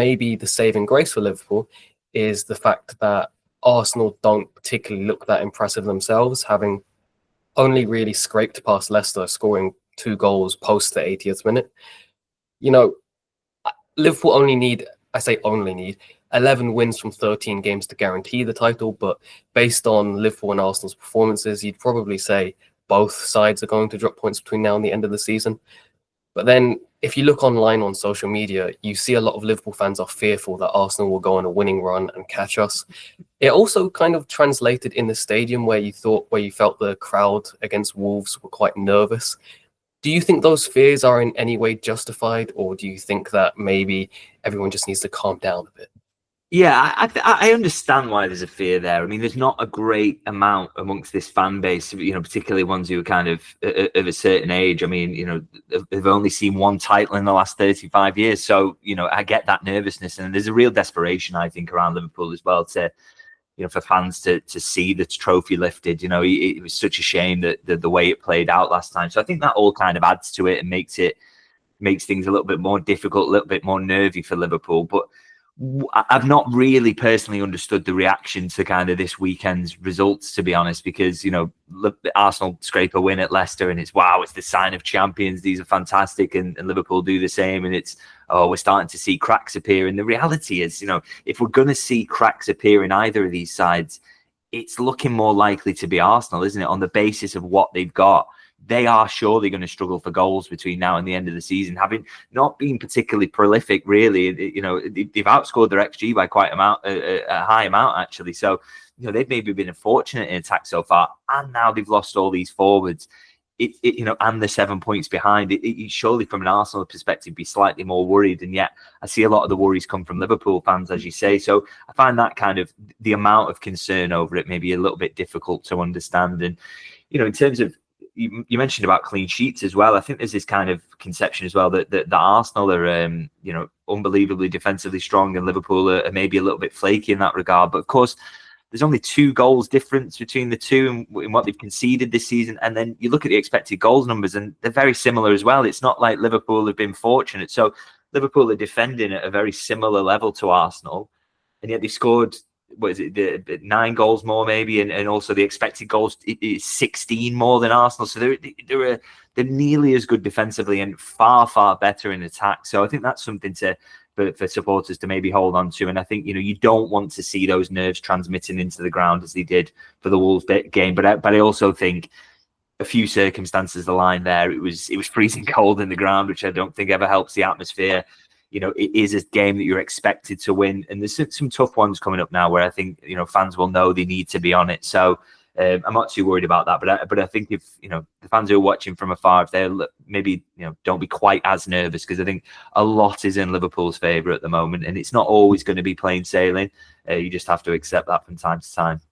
maybe the saving grace for Liverpool is the fact that Arsenal don't particularly look that impressive themselves, having only really scraped past Leicester, scoring 2 goals post the 80th minute. You know, Liverpool I say only need 11 wins from 13 games to guarantee the title, but based on Liverpool and Arsenal's performances, you'd probably say both sides are going to drop points between now and the end of the season. But then if you look online on social media, you see a lot of Liverpool fans are fearful that Arsenal will go on a winning run and catch us. It also kind of translated in the stadium where you felt the crowd against Wolves were quite nervous. Do you think those fears are in any way justified, or do you think that maybe everyone just needs to calm down a bit? Yeah, I understand why there's a fear there. I mean, there's not a great amount amongst this fan base, particularly ones who are kind of a certain age. I mean, they've only seen one title in the last 35 years. So, I get that nervousness. And there's a real desperation, I think, around Liverpool as well to, for fans to see the trophy lifted. It was such a shame that the way it played out last time. So I think that all kind of adds to it and makes things a little bit more difficult, a little bit more nervy for Liverpool. But I've not really personally understood the reaction to kind of this weekend's results, to be honest, because, Arsenal scrape a win at Leicester and it's the sign of champions. These are fantastic. And Liverpool do the same. And it's, we're starting to see cracks appear. And the reality is, if we're going to see cracks appear in either of these sides, it's looking more likely to be Arsenal, isn't it? On the basis of what they've got. They are surely going to struggle for goals between now and the end of the season, having not been particularly prolific, really. They've outscored their XG by quite a high amount, actually. So, they've maybe been unfortunate in attack so far, and now they've lost all these forwards. And the 7 points behind it, surely from an Arsenal perspective, be slightly more worried. And yet, I see a lot of the worries come from Liverpool fans, as you say. So I find that kind of the amount of concern over it maybe a little bit difficult to understand. And in terms of you mentioned about clean sheets as well. I think there's this kind of conception as well that Arsenal are, unbelievably defensively strong, and Liverpool are maybe a little bit flaky in that regard. But of course, there's only 2 goals difference between the two in what they've conceded this season. And then you look at the expected goals numbers, and they're very similar as well. It's not like Liverpool have been fortunate. So Liverpool are defending at a very similar level to Arsenal, and yet they scored. What is it? The 9 goals more maybe, and also the expected goals is 16 more than Arsenal. So they're nearly as good defensively and far better in attack. So I think that's something for supporters to maybe hold on to. And I think you don't want to see those nerves transmitting into the ground as they did for the Wolves game. But I also think a few circumstances aligned there. It was freezing cold in the ground, which I don't think ever helps the atmosphere. It is a game that you're expected to win. And there's some tough ones coming up now where I think, fans will know they need to be on it. So I'm not too worried about that. But I think if, the fans who are watching from afar, if they're maybe, don't be quite as nervous, because I think a lot is in Liverpool's favour at the moment. And it's not always going to be plain sailing. You just have to accept that from time to time.